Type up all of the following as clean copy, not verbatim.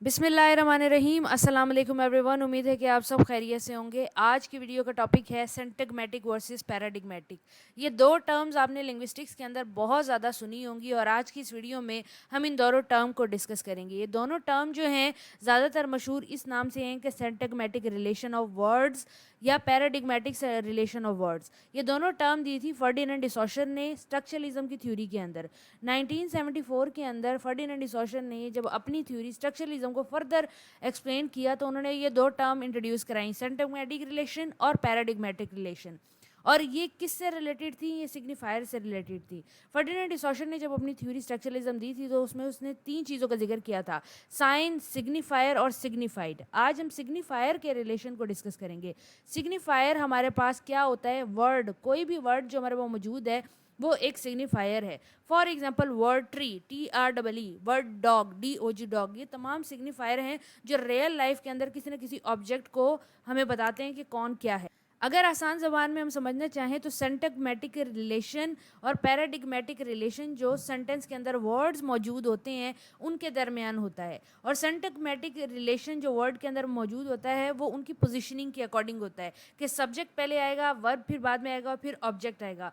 बिस्मिल्लाहिर्रहमानिर्रहीम अस्सलाम वालेकुम एवरीवन। उम्मीद है कि आप सब खैरियत से होंगे। आज की वीडियो का टॉपिक है सिंटैग्मेटिक वर्सेस पैराडिग्मेटिक। ये दो टर्म्स आपने लिंग्विस्टिक्स के अंदर बहुत ज़्यादा सुनी होंगी और आज की इस वीडियो में हम इन दोनों टर्म को डिस्कस करेंगे। ये दोनों टर्म जो हैं ज़्यादातर मशहूर इस नाम से हैं कि सिंटैग्मेटिक रिलेशन ऑफ वर्ड्स या पैराडिग्मेटिक रिलेशन ऑफ वर्ड्स। ये दोनों टर्म दी थी फर्डिनेंड डिसॉशर ने स्ट्रक्चरलिज्म की थ्योरी के अंदर। 1974 के अंदर फर्डिनेंड डिसॉशर ने जब अपनी थ्योरी स्ट्रक्चरलिज्म को फर्दर एक्सप्लेन किया तो उन्होंने ये दो टर्म इंट्रोड्यूस कराई, सिंटैग्मेटिक रिलेशन और पैराडिग्मेटिक रिलेशन। और ये किससे रिलेटेड थी? ये सिग्निफायर से रिलेटेड थी। फर्डिनेंड डिसॉशर ने जब अपनी थ्योरी स्ट्रक्चरलिज्म दी थी तो उसमें उसने तीन चीज़ों का जिक्र किया था, साइन, सिग्निफायर और सिग्निफाइड। आज हम सिग्निफायर के रिलेशन को डिस्कस करेंगे। सिग्निफायर हमारे पास क्या होता है? वर्ड, कोई भी वर्ड जो हमारे पास मौजूद है वो एक सिग्निफायर है। For example word tree, TREE, word dog, DOG dog, ये तमाम सिग्निफायर हैं जो रियल लाइफ के अंदर किसी न किसी ऑब्जेक्ट को हमें बताते हैं कि कौन क्या है। अगर आसान ज़बान में हम समझना चाहें तो सिंटैग्मेटिक रिलेशन और पैराडिग्मेटिक रिलेशन जो सेंटेंस के अंदर वर्ड्स मौजूद होते हैं उनके दरमियान होता है, और सिंटैग्मेटिक रिलेशन जो वर्ड के अंदर मौजूद होता है वो उनकी पोजीशनिंग के अकॉर्डिंग होता है कि सब्जेक्ट पहले आएगा, वर्ब फिर बाद में आएगा और फिर ऑब्जेक्ट आएगा।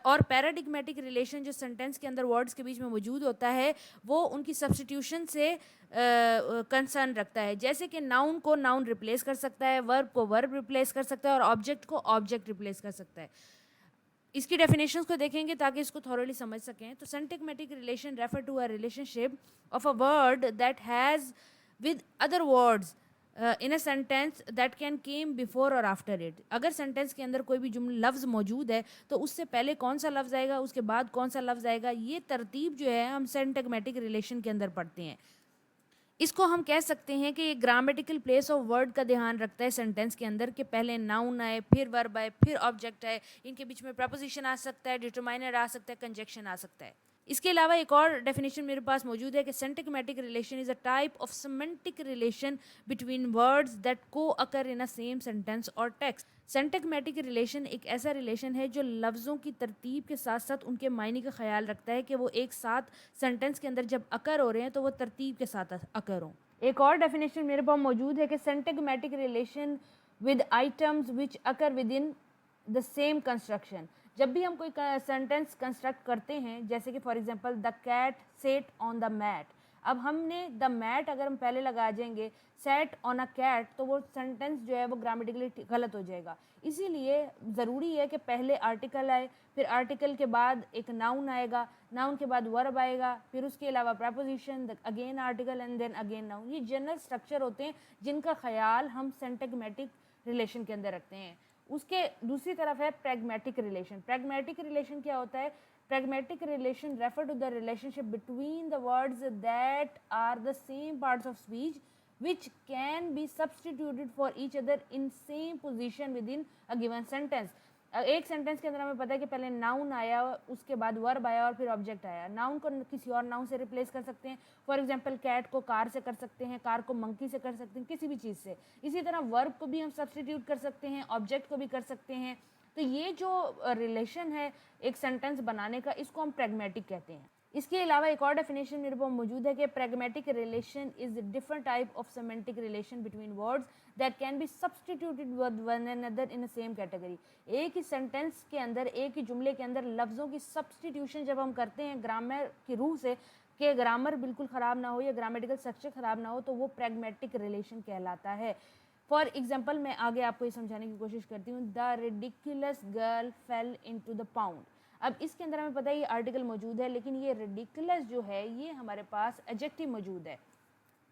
और पैराडिग्मेटिक रिलेशन जो सेंटेंस के अंदर वर्ड्स के बीच में मौजूद होता है वो उनकी सब्स्टिट्यूशन से कंसर्न रखता है। जैसे कि नाउन को नाउन रिप्लेस कर सकता है, वर्ब को वर्ब रिप्लेस कर सकता है और ऑब्जेक्ट को ऑब्जेक्ट रिप्लेस कर सकता है। इसकी डेफिनेशंस को देखेंगे ताकि इसको थॉरोली समझ सकें। तो syntagmatic relation refer to a relationship of a word that has with other words in a sentence that can came before और आफ्टर इट। अगर सेंटेंस के अंदर कोई भी जुमला लफ्ज़ मौजूद है तो उससे पहले कौन सा लफ्ज़ आएगा, उसके बाद कौन सा लफ्ज़ आएगा, ये तरतीब जो है हम सिंटैग्मेटिक रिलेशन के अंदर पढ़ते हैं। इसको हम कह सकते हैं कि ये ग्रामेटिकल प्लेस ऑफ वर्ड का ध्यान रखता है सेंटेंस के अंदर, कि पहले नाउन आए, फिर वर्ब आए, फिर ऑब्जेक्ट आए, इनके बीच में प्रपोजिशन आ सकता है, डिटरमाइनर आ सकता है, कंजक्शन आ सकता है। इसके अलावा एक और डेफिनेशन मेरे पास मौजूद है कि syntagmatic relation is a type of semantic relation between words that co-occur in a same sentence और टेक्स्ट। सिंटैग्मेटिक रिलेशन एक ऐसा रिलेशन है जो लफ्ज़ों की तरतीब के साथ साथ उनके मायने का ख्याल रखता है कि वो एक साथ सेंटेंस के अंदर जब अकर हो रहे हैं तो वो तरतीब के साथ अकर हों। एक और डेफिनेशन मेरे पास मौजूद है कि syntagmatic relation with items which occur within the same construction. जब भी हम कोई सेंटेंस कंस्ट्रक्ट करते हैं, जैसे कि for example the cat sat on the mat, अब हमने द मैट अगर हम पहले लगा देंगे सेट ऑन अ कैट तो वो सेंटेंस जो है वो ग्रामेटिकली गलत हो जाएगा। इसीलिए ज़रूरी है कि पहले आर्टिकल आए, फिर आर्टिकल के बाद एक नाउन आएगा, नाउन के बाद वर्ब आएगा, फिर उसके अलावा preposition, again article and then again noun. ये जनरल स्ट्रक्चर होते हैं जिनका ख्याल हम सिंटैग्मेटिक रिलेशन के अंदर रखते हैं। उसके दूसरी तरफ है प्रैग्मेटिक रिलेशन। प्रैग्मेटिक रिलेशन क्या होता है? Pragmatic relation refer to the relationship between the words that are the same parts of speech which can be substituted for each other in same position within a given sentence। एक sentence के अंदर हमें पता है कि पहले noun आया, उसके बाद वर्ब आया और फिर ऑब्जेक्ट आया। नाउन को किसी और नाउन से रिप्लेस कर सकते हैं, फॉर एग्जांपल कैट को कार से कर सकते हैं, कार को मंकी से कर सकते हैं, किसी भी चीज़ से। इसी तरह वर्ब को भी हम सब्सटीट्यूट कर सकते हैं, ऑब्जेक्ट को भी कर सकते हैं। तो ये जो रिलेशन है एक सेंटेंस बनाने का, इसको हम प्रैग्मेटिक कहते हैं। इसके अलावा एक और डेफिनेशन मेरे पास मौजूद है कि pragmatic relation is different type of semantic relation between words that can be substituted with one another in a same category. एक ही सेंटेंस के अंदर, एक ही जुमले के अंदर लफ्ज़ों की सब्सटीट्यूशन जब हम करते हैं ग्रामर की रूह से, कि ग्रामर बिल्कुल ख़राब ना हो या ग्रामेटिकल स्ट्रक्चर ख़राब ना हो, तो वो प्रैग्मेटिक रिलेशन कहलाता है। फॉर एग्जाम्पल मैं आगे आपको ये समझाने की कोशिश करती हूँ। The ridiculous girl fail into the pound. अब इसके अंदर हमें पता है ये आर्टिकल मौजूद है, लेकिन ये रिडिकुलस जो है ये हमारे पास एडजेक्टिव मौजूद है।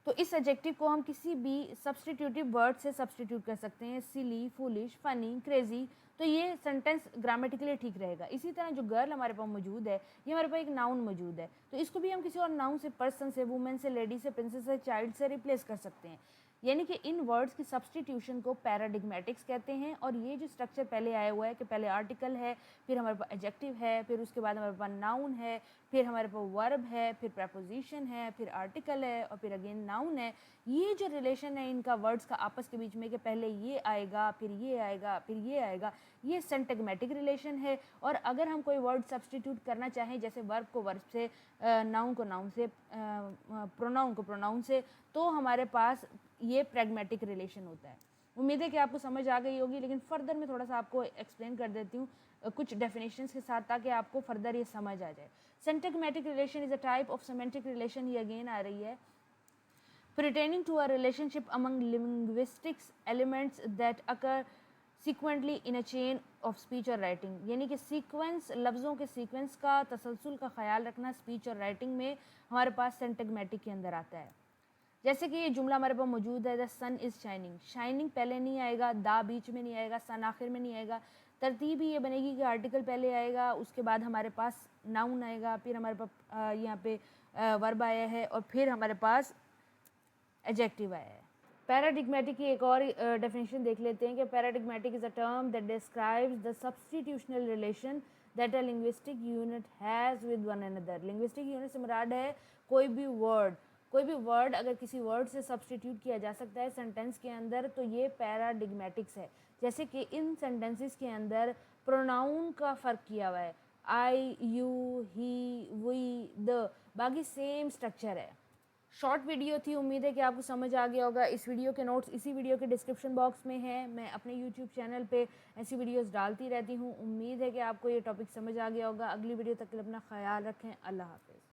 तो इस एडजेक्टिव को हम किसी भी सब्सटीट्यूटिव वर्ड से सब्सटीट्यूट कर सकते हैं, सिली, फूलिश, फनी, क्रेजी, तो ये सेंटेंस ग्रामेटिकली ठीक रहेगा। इसी तरह जो गर्ल हमारे पास मौजूद है ये हमारे पास एक नाउन मौजूद है, तो इसको भी हम किसी और नाउन से, पर्सन से, वुमेन से, लेडी से, प्रिंसेस से, चाइल्ड से रिप्लेस कर सकते हैं। यानी कि इन वर्ड्स की सब्सटीट्यूशन को पैराडिग्मेटिक्स कहते हैं। और ये जो स्ट्रक्चर पहले आया हुआ है कि पहले आर्टिकल है, फिर हमारे पास एडजेक्टिव है, फिर उसके बाद हमारे पास नाउन है, फिर हमारे पास वर्ब है, फिर प्रपोजिशन है, फिर आर्टिकल है और फिर अगेन नाउन है। ये जो रिलेशन है इनका वर्ड्स का आपस के बीच में कि पहले ये आएगा, फिर ये आएगा, फिर ये आएगा, ये सिंटैग्मेटिक रिलेशन है। और अगर हम कोई वर्ड सब्सटीट्यूट करना चाहें, जैसे वर्ब को वर्ब से, नाउन को नाउन से, प्रोनाउन को प्रोनाउन से, तो हमारे पास ये प्रैग्मेटिक रिलेशन होता है। उम्मीद है कि आपको समझ आ गई होगी, लेकिन फर्दर मैं थोड़ा सा आपको एक्सप्लेन कर देती हूँ कुछ डेफिनेशंस के साथ, ताकि आपको फर्दर ये समझ आ जाए। Syntagmatic relation is a type of semantic relation, ये अगेन आ रही है, pertaining to a relationship among linguistics elements that occur sequentially in a chain of speech or writing। यानी कि सीक्वेंस, लफ्ज़ों के सीक्वेंस का, तसलसल का ख्याल रखना स्पीच और राइटिंग में हमारे पास सिंटैग्मेटिक के अंदर आता है। जैसे कि ये जुमला हमारे पास मौजूद है, the sun is shining. Shining पहले नहीं आएगा, दा बीच में नहीं आएगा, सन आखिर में नहीं आएगा। तरतीब ही ये बनेगी कि आर्टिकल पहले आएगा, उसके बाद हमारे पास नाउन आएगा, फिर हमारे पास यहाँ पे वर्ब आया है, और फिर हमारे पास एडजेक्टिव आया है। पैराडिग्मेटिक की एक और डेफिनेशन देख लेते हैं कि paradigmatic is a term that describes the substitutional relation that a linguistic unit has with one another. Linguistic unit से मुराद है कोई भी वर्ड अगर किसी वर्ड से सब्सटीट्यूट किया जा सकता है सेंटेंस के अंदर, तो ये पैराडिग्मेटिक्स है। जैसे कि इन सेंटेंसेस के अंदर प्रोनाउन का फ़र्क किया हुआ है, आई, यू, ही, वी, द, बाकी सेम स्ट्रक्चर है। शॉर्ट वीडियो थी, उम्मीद है कि आपको समझ आ गया होगा। इस वीडियो के नोट्स इसी वीडियो के डिस्क्रिप्शन बॉक्स में है। मैं अपने यूट्यूब चैनल पे ऐसी वीडियोस डालती रहती हूँ। उम्मीद है कि आपको ये टॉपिक समझ आ गया होगा। अगली वीडियो तक के लिए अपना ख्याल रखें। अल्लाह हाफ़िज़।